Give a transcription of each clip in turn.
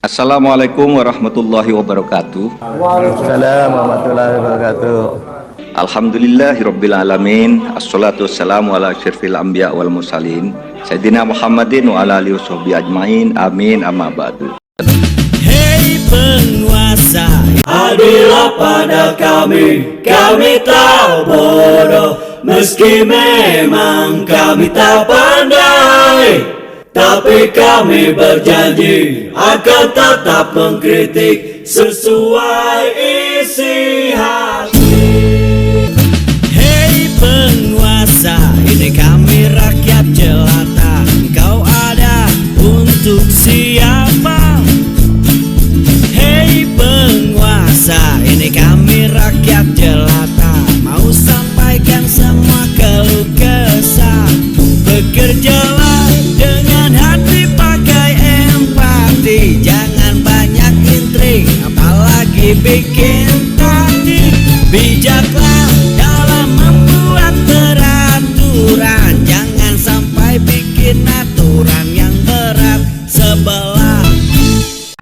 Assalamualaikum warahmatullahi wabarakatuh. Waalaikumsalam warahmatullahi wabarakatuh. Alhamdulillahirabbil alamin. Assalatu wassalamu ala asyrafil anbiya wal mursalin Sayyidina Muhammadin wa ala alihi washabihi ajmain. Amin amma ba'du. Hei penguasa, adillah pada kami tak bodoh. Meski memang kami tak pandai, tapi kami berjanji akan tetap mengkritik sesuai isi hati. Hei penguasa, ini kami rakyat jelata. Engkau ada untuk siapa? Hei penguasa, ini kami rakyat jelata. Mau sampaikan semua keluh kesah. Bekerjalah dengan hati, pakai empati. Jangan banyak intrik, apalagi bikin tadi. Bijaklah dalam membuat peraturan. Jangan sampai bikin aturan yang berat sebelah.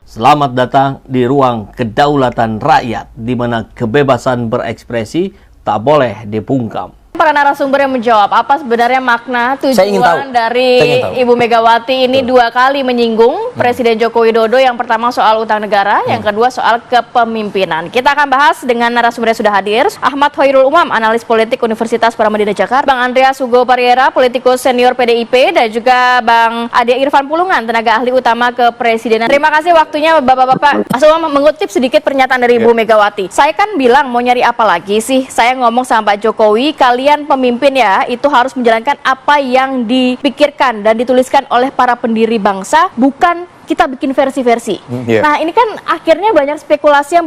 Selamat datang di ruang kedaulatan rakyat, di mana kebebasan berekspresi tak boleh dibungkam. Para narasumber yang menjawab apa sebenarnya makna tujuan dari Ibu Megawati ini dua kali menyinggung Presiden Joko Widodo. Yang pertama soal utang negara, yang kedua soal kepemimpinan. Kita akan bahas dengan narasumber yang sudah hadir. Ahmad Hoirul Umam, analis politik Universitas Paramadina Jakarta, Bang Andreas Hugo Pariera, politikus senior PDIP, dan juga Bang Ade Irfan Pulungan, tenaga ahli utama kepresidenan. Terima kasih waktunya Bapak-bapak. Mas Umam mengutip sedikit pernyataan dari Ibu Megawati. Saya kan bilang mau nyari apa lagi sih? Saya ngomong sama Pak Jokowi, kalian pemimpin ya, itu harus menjalankan apa yang dipikirkan dan dituliskan oleh para pendiri bangsa, bukan kita bikin versi-versi. Nah, ini kan akhirnya banyak spekulasi yang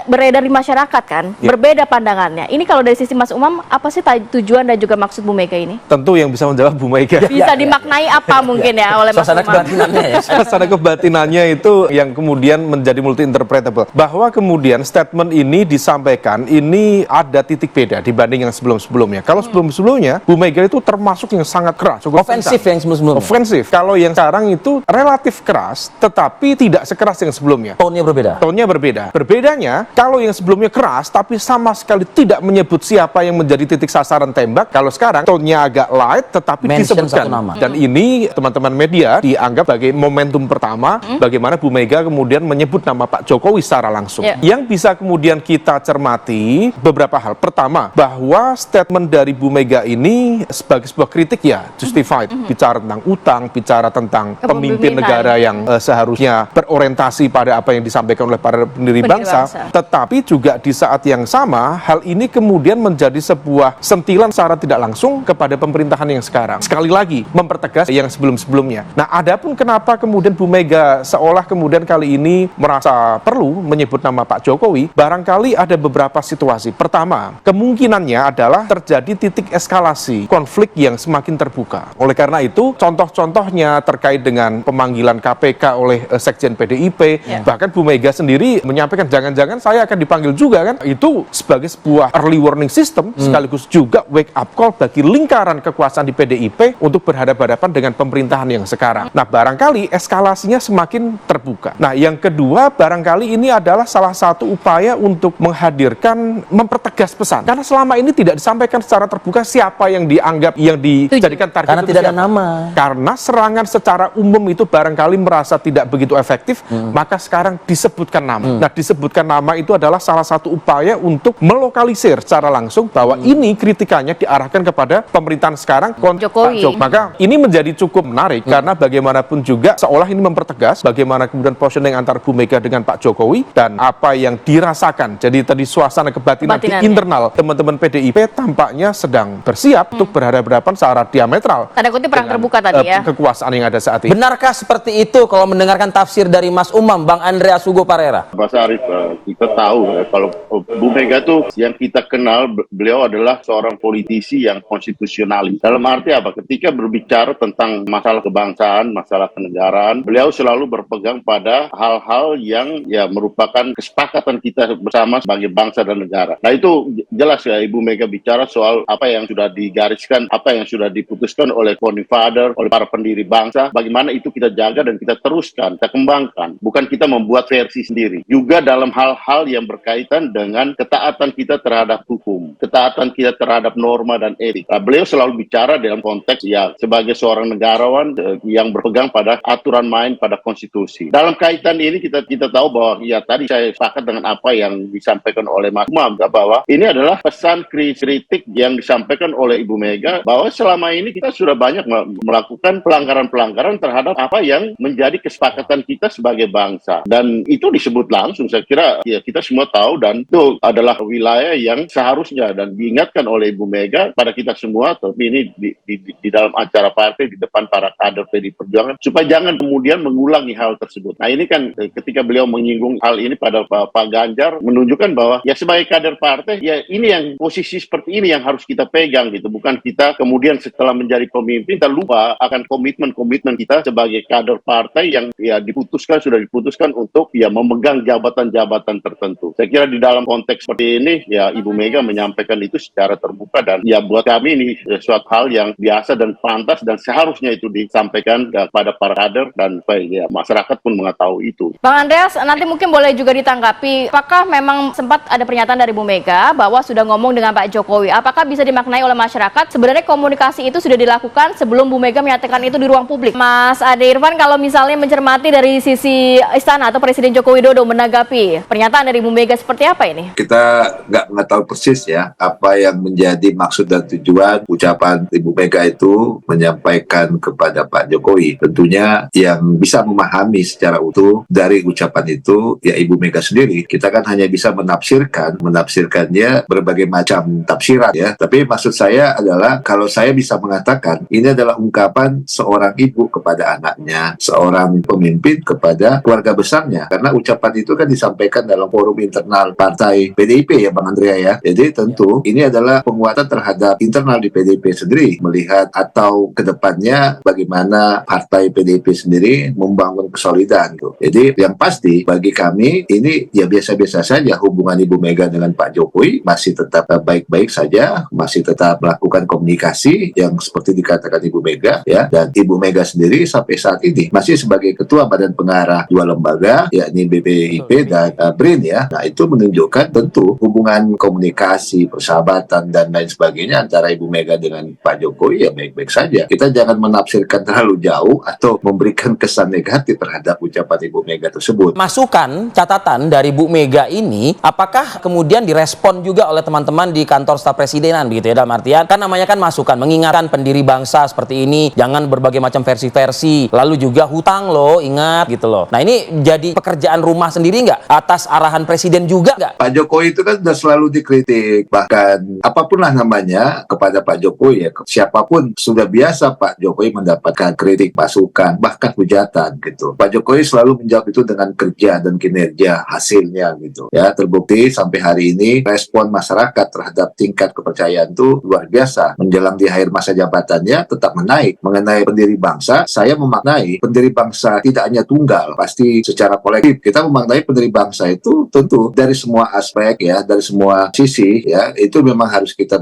beredar di masyarakat kan, berbeda pandangannya. Ini kalau dari sisi Mas Umam, apa sih tujuan dan juga maksud Bu Mega ini? Tentu yang bisa menjawab Bu Mega. Bisa dimaknai apa mungkin ya oleh Mas Umam? Kebatinannya ya. Suasana kebatinannya itu yang kemudian menjadi multi interpretable. Bahwa kemudian statement ini disampaikan, ini ada titik beda dibanding yang sebelum-sebelumnya. Kalau sebelum-sebelumnya, Bu Mega itu termasuk yang sangat keras. Ofensif yang sebelum-sebelumnya. Ofensif. Kalau yang sekarang itu relatif keras, tetapi tidak sekeras yang sebelumnya. Tone-nya berbeda. Tone-nya berbeda. Berbedanya, kalau yang sebelumnya keras, tapi sama sekali tidak menyebut siapa yang menjadi titik sasaran tembak. Kalau sekarang, tone-nya agak light, tetapi Mention disebutkan. satu nama. Dan ini, teman-teman media, dianggap sebagai momentum pertama, bagaimana Bu Mega kemudian menyebut nama Pak Jokowi secara langsung. Yang bisa kemudian kita cermati, beberapa hal. Pertama, bahwa statement dari Bu Mega ini sebagai sebuah kritik ya, justified. Bicara tentang utang, bicara tentang pemimpin negara yang seharusnya berorientasi pada apa yang disampaikan oleh para pendiri bangsa, tetapi juga di saat yang sama hal ini kemudian menjadi sebuah sentilan secara tidak langsung kepada pemerintahan yang sekarang. Sekali lagi mempertegas yang sebelum-sebelumnya. Nah, adapun kenapa kemudian Bu Mega seolah kemudian kali ini merasa perlu menyebut nama Pak Jokowi, barangkali ada beberapa situasi. Pertama, kemungkinannya adalah terjadi titik eskalasi konflik yang semakin terbuka. Oleh karena itu, contoh-contohnya terkait dengan pemanggilan KPK oleh Sekjen PDIP, bahkan Bu Mega sendiri menyampaikan jangan-jangan saya akan dipanggil juga kan, itu sebagai sebuah early warning system, sekaligus juga wake up call bagi lingkaran kekuasaan di PDIP untuk berhadapan-hadapan dengan pemerintahan yang sekarang. Nah, barangkali eskalasinya semakin terbuka. Nah, yang kedua, barangkali ini adalah salah satu upaya untuk menghadirkan, mempertegas pesan, karena selama ini tidak disampaikan secara terbuka siapa yang dianggap, yang dijadikan target. Karena tidak ada nama. Karena serangan secara umum itu barangkali merasa tidak begitu efektif, maka sekarang disebutkan nama. Nah, disebutkan nama itu adalah salah satu upaya untuk melokalisir secara langsung bahwa ini kritikannya diarahkan kepada pemerintahan sekarang, Jokowi. Maka ini menjadi cukup menarik karena bagaimanapun juga seolah ini mempertegas bagaimana kemudian positioning antara Bu Mega dengan Pak Jokowi dan apa yang dirasakan. Jadi tadi suasana kebatinan di internal teman-teman PDIP tampaknya sedang bersiap untuk berhadapan secara diametral. Tanda kutip perang terbuka tadi ya. Kekuasaan yang ada saat ini. Benarkah seperti itu kalau mendengarkan tafsir dari Mas Umam, Bang Andreas Hugo Parera? Mas Arief, kita tahu kalau Bu Mega tuh yang kita kenal, beliau adalah seorang politisi yang konstitusionalis. Dalam arti apa? Ketika berbicara tentang masalah kebangsaan, masalah kenegaraan, beliau selalu berpegang pada hal-hal yang ya merupakan kesepakatan kita bersama sebagai bangsa dan negara. Nah, itu jelas ya Ibu Mega bicara soal apa yang sudah digariskan, apa yang sudah diputuskan oleh founding father, oleh para pendiri bangsa, bagaimana itu kita jaga dan kita teruskan, kita kembangkan. Bukan kita membuat versi sendiri. Juga dalam hal-hal yang berkaitan dengan ketaatan kita terhadap hukum, ketaatan kita terhadap norma dan etik. Beliau selalu bicara dalam konteks ya sebagai seorang negarawan yang berpegang pada aturan main pada konstitusi. Dalam kaitan ini kita tahu bahwa ya tadi saya sepakat dengan apa yang disampaikan oleh Mas Umam bahwa ini adalah pesan kritik yang disampaikan oleh Ibu Mega bahwa selama ini kita sudah banyak melakukan pelanggaran-pelanggaran terhadap apa yang menjadi kesepakatan kita sebagai bangsa, dan itu disebut langsung. Saya kira ya kita semua tahu, dan itu adalah wilayah yang seharusnya dan diingatkan oleh Ibu Mega pada kita semua, tapi ini di dalam acara partai di depan para kader PDI Perjuangan supaya jangan kemudian mengulangi hal tersebut. Nah ini kan ketika beliau menyinggung hal ini pada Pak Ganjar, menunjukkan bahwa ya sebagai kader partai ya ini yang posisi seperti ini yang harus kita pegang gitu, bukan kita kemudian setelah menjadi pemimpin kita lupa akan komitmen kita sebagai kader partai yang ya sudah diputuskan untuk ya memegang jabatan-jabatan tertentu. Saya kira di dalam konteks seperti ini ya Ibu Mega menyampaikan itu secara terbuka, dan ya buat kami ini suatu hal yang biasa dan pantas dan seharusnya itu disampaikan kepada para kader dan ya masyarakat pun mengetahui itu. Bang Andreas, nanti mungkin boleh juga ditanggapi, apakah memang sempat ada pernyataan dari Bu Mega bahwa sudah ngomong dengan Pak Jokowi? Apakah bisa dimaknai oleh masyarakat sebenarnya komunikasi itu sudah dilakukan sebelum Bu Mega menyatakan itu di ruang publik? Mas Ade Irfan, kalau misalnya mencermati dari sisi istana atau Presiden Joko Widodo menanggapi pernyataan dari Bu Mega seperti apa ini? Kita nggak tahu persis ya apa yang menjadi maksud dan tujuan ucapan Ibu Mega itu menyampaikan kepada Pak Jokowi. Tentunya yang bisa memahami secara utuh dari ucapan itu ya Ibu Mega sendiri. Kita kan hanya bisa menafsirkannya berbagai macam tafsiran ya. Tapi maksud saya adalah kalau saya bisa mengatakan ini adalah ungkapan seorang ibu kepada anaknya, seorang pemimpin kepada keluarga besarnya. Karena ucapan itu kan disampaikan dalam forum internal partai PDIP ya Bang Andrea ya. Jadi tentu ini adalah penguatan terhadap internal di PDIP sendiri, melihat atau kedepannya bagaimana partai PDIP sendiri membangun kesolidan gitu. Jadi yang pasti bagi kami ini ya biasa-biasa saja hubungan Ibu Mega dengan Pak Jokowi masih tetap baik-baik saja, masih tetap melakukan komunikasi yang seperti dikatakan Ibu Mega ya, dan Ibu Mega sendiri sampai saat ini masih sebagai ketua badan pengarah dua lembaga yakni BPIP dan BRIN ya. Nah itu menunjukkan tentu hubungan komunikasi, persahabatan dan lain sebagainya antara Ibu Mega dengan Pak Jokowi ya baik-baik saja. Kita jangan menafsirkan terlalu jauh atau memberikan kesan negatif terhadap ucapan Ibu Mega tersebut. Masukan, catatan dari Bu Mega ini apakah kemudian direspon juga oleh teman-teman di kantor staf presidenan begitu ya, dalam artian kan namanya kan masukan, mengingatkan pendiri bangsa seperti ini jangan berbagai macam versi-versi, lalu juga hutang loh, ingat gitu loh. Nah ini jadi pekerjaan rumah sendiri nggak atas arahan presiden juga nggak? Pak Jokowi itu kan sudah selalu dikritik, bahkan apapun lah namanya kepada Pak Jokowi ya, siapapun sudah biasa Pak Jokowi mendapatkan kritik, masukan, bahkan hujatan gitu. Pak Jokowi selalu menjawab itu dengan kerja dan kinerja hasilnya gitu ya. Terbukti sampai hari ini respon masyarakat terhadap tingkat kepercayaan itu luar biasa. Menjelang di akhir masa jabatannya tetap menaik. Mengenai pendiri bangsa, saya memaknai pendiri bangsa tidak hanya tunggal, pasti secara kolektif. Kita memaknai pendiri bangsa itu tentu dari semua aspek ya, dari semua sisi ya, itu memang harus kita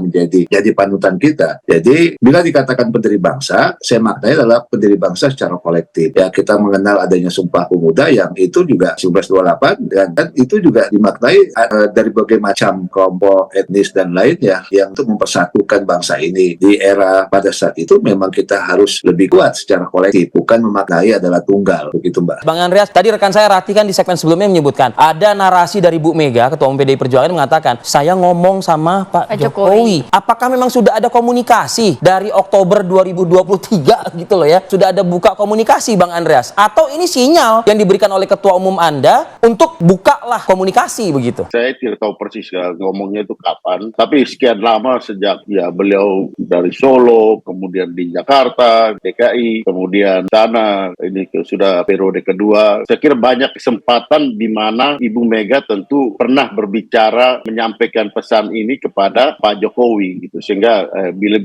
jadi panutan kita. Jadi bila dikatakan pendiri bangsa, saya maknai adalah pendiri bangsa secara kolektif. Ya kita mengenal adanya Sumpah Pemuda yang itu juga 1928 dan itu juga dimaknai dari berbagai macam kelompok etnis dan lainnya yang untuk mempersatukan bangsa ini. Di era pada saat itu memang kita harus lebih kuat secara kolektif, bukan memaknai adalah tunggal. Begitu Mbak. Bang Andreas, tadi rekan saya Rati kan di segmen sebelumnya menyebutkan ada narasi dari Bu Mega, Ketua Umum PDI Perjuangan mengatakan saya ngomong sama Pak Jokowi. Apakah memang sudah ada komunikasi dari Oktober 2023 gitu loh ya? Sudah ada buka komunikasi Bang Andreas? Atau ini sinyal yang diberikan oleh Ketua Umum Anda untuk bukalah komunikasi begitu? Saya tidak tahu persis ngomongnya itu kapan, tapi sekian lama sejak ya beliau dari Solo, kemudian di Jakarta, DKI, kemudian sana, ini sudah periode kedua. Saya kira banyak kesempatan di mana Ibu Mega tentu pernah berbicara, menyampaikan pesan ini kepada Pak Jokowi gitu, sehingga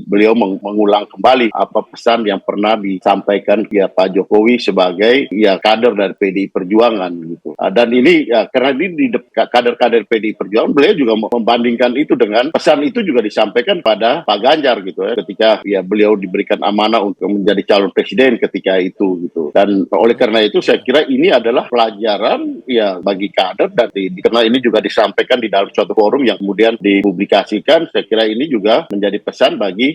beliau mengulang kembali apa pesan yang pernah disampaikan ya Pak Jokowi sebagai ya kader dari PDI Perjuangan gitu. Dan ini ya karena ini di kader-kader PDI Perjuangan, beliau juga membandingkan itu dengan pesan itu juga disampaikan pada Pak Ganjar gitu ya, ketika ya beliau diberikan amanah untuk menjadi calon presiden ketika itu gitu. Dan Dan oleh karena itu saya kira ini adalah pelajaran ya bagi kader, dan karena ini juga disampaikan di dalam suatu forum yang kemudian dipublikasikan, saya kira ini juga menjadi pesan bagi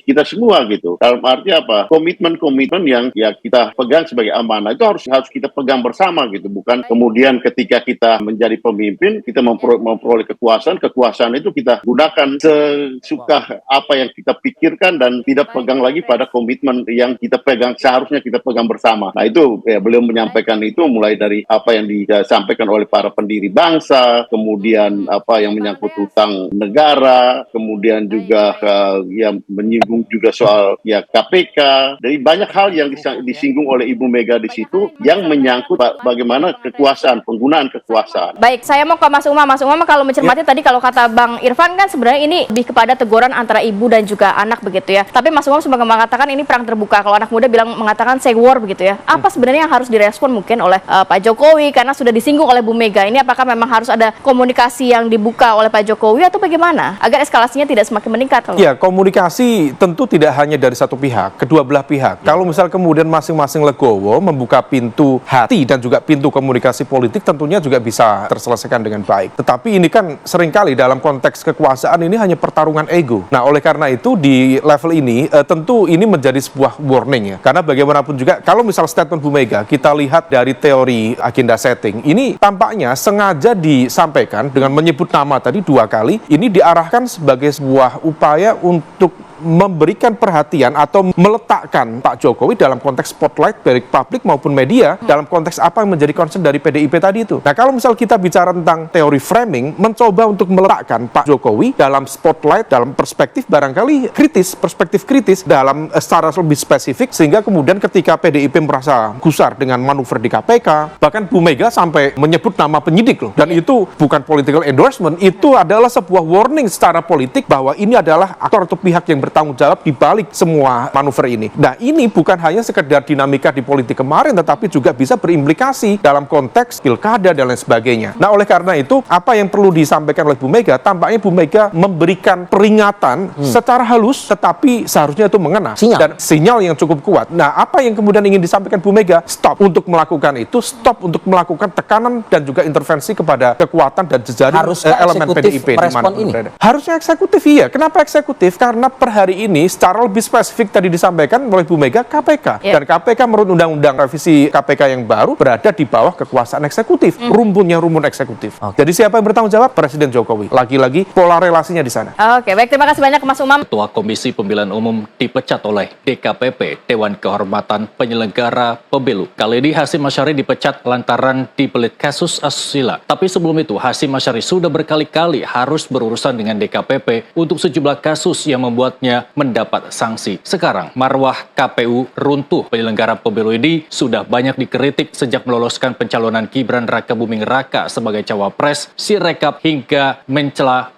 kita semua gitu. Dalam arti apa? Komitmen-komitmen yang ya kita pegang sebagai amanah itu harus kita pegang bersama gitu. Bukan kemudian ketika kita menjadi pemimpin kita memperoleh kekuasaan itu kita gunakan sesuka apa yang kita pikirkan dan tidak pegang lagi pada komitmen yang kita pegang, seharusnya kita pegang bersama. Nah itu ya, beliau menyampaikan itu mulai dari apa yang disampaikan oleh para pendiri bangsa, kemudian apa yang menyangkut hutang negara, kemudian juga yang menyinggung juga soal ya KPK. Dari banyak hal yang disinggung oleh Ibu Mega di situ yang menyangkut bagaimana kekuasaan, penggunaan kekuasaan. Baik, saya mau ke Mas Umam. Mas Umam kalau mencermati tadi kalau kata Bang Irfan kan sebenarnya ini lebih kepada teguran antara ibu dan juga anak begitu ya. Tapi Mas Umam sempat mengatakan ini perang terbuka. Kalau anak muda mengatakan say war begitu ya. Apa sebenarnya yang harus direspon mungkin oleh Pak Jokowi karena sudah disinggung oleh Bu Mega? Ini apakah memang harus ada komunikasi yang dibuka oleh Pak Jokowi atau bagaimana agar eskalasinya tidak semakin meningkat? Ya, komunikasi tentu tidak hanya dari satu pihak, kedua belah pihak. Kalau misal kemudian masing-masing legowo membuka pintu hati dan juga pintu komunikasi politik, tentunya juga bisa terselesaikan dengan baik. Tetapi ini kan seringkali dalam konteks kekuasaan ini hanya pertarungan ego. Nah, oleh karena itu di level ini tentu ini menjadi sebuah warning ya. Karena bagaimanapun juga kalau misal statement Bu Mega kita lihat dari teori agenda setting, ini tampaknya sengaja disampaikan dengan menyebut nama tadi 2 kali. Ini diarahkan sebagai sebuah upaya untuk memberikan perhatian atau meletakkan Pak Jokowi dalam konteks spotlight dari publik maupun media dalam konteks apa yang menjadi concern dari PDIP tadi itu. Nah, kalau misal kita bicara tentang teori framing, mencoba untuk meletakkan Pak Jokowi dalam spotlight, dalam perspektif barangkali kritis, perspektif kritis dalam secara lebih spesifik, sehingga kemudian ketika PDIP merasa gusar dengan manuver di KPK, bahkan Bu Mega sampai menyebut nama penyidik loh, dan itu bukan political endorsement, itu adalah sebuah warning secara politik bahwa ini adalah aktor atau pihak yang bertanggung jawab di balik semua manuver ini. Nah, ini bukan hanya sekedar dinamika di politik kemarin, tetapi juga bisa berimplikasi dalam konteks pilkada dan lain sebagainya. Nah, oleh karena itu, apa yang perlu disampaikan oleh Bu Mega, tampaknya Bu Mega memberikan peringatan secara halus, tetapi seharusnya itu mengena. Dan sinyal yang cukup kuat. Nah, apa yang kemudian ingin disampaikan Bu Mega? Stop untuk melakukan itu, stop untuk melakukan tekanan dan juga intervensi kepada kekuatan dan jejaring elemen PDIP di mana berada. Harusnya eksekutif, iya. Kenapa eksekutif? Karena per hari ini secara lebih spesifik tadi disampaikan oleh Bu Mega KPK. Dan KPK menurut undang-undang revisi KPK yang baru berada di bawah kekuasaan eksekutif. Rumpun eksekutif. Jadi siapa yang bertanggung jawab? Presiden Jokowi. Lagi-lagi pola relasinya di sana. Oke, baik, terima kasih banyak Mas Umam. Ketua Komisi Pemilihan Umum dipecat oleh DKPP, Dewan Kehormatan Penyelenggara Pemilu. Kali ini Hasyim Asyari dipecat lantaran dibelit kasus asusila. Tapi sebelum itu Hasyim Asyari sudah berkali-kali harus berurusan dengan DKPP untuk sejumlah kasus yang membuatnya mendapat sanksi. Sekarang marwah KPU runtuh. Penyelenggara pemilu ini sudah banyak dikritik sejak meloloskan pencalonan Gibran Raka Buming Raka sebagai cawapres, Sirekap hingga mencela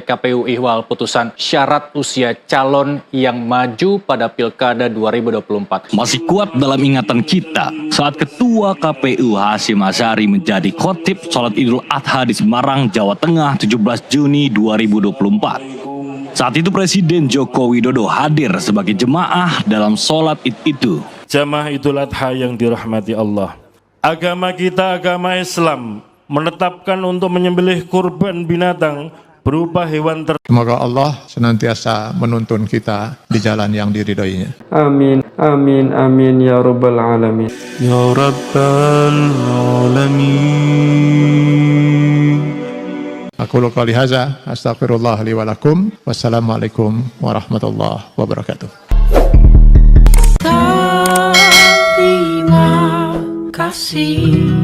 KPU ihwal putusan syarat usia calon yang maju pada Pilkada 2024. Masih kuat dalam ingatan kita saat Ketua KPU Hasyim Asyari menjadi khotib sholat Idul Adha di Semarang, Jawa Tengah 17 Juni 2024. Saat itu Presiden Joko Widodo hadir sebagai jemaah dalam sholat Id itu. Jamaah Idul Adha yang dirahmati Allah. Agama kita, agama Islam, menetapkan untuk menyembelih kurban binatang berupa hewan Semoga Allah senantiasa menuntun kita di jalan yang diridhoinya. Amin, amin, amin ya rabbal alamin. Ya rabbal alamin. Aqulu qali hadza, astaghfirullah li wa lakum. Wassalamualaikum warahmatullahi wabarakatuh. Terima kasih.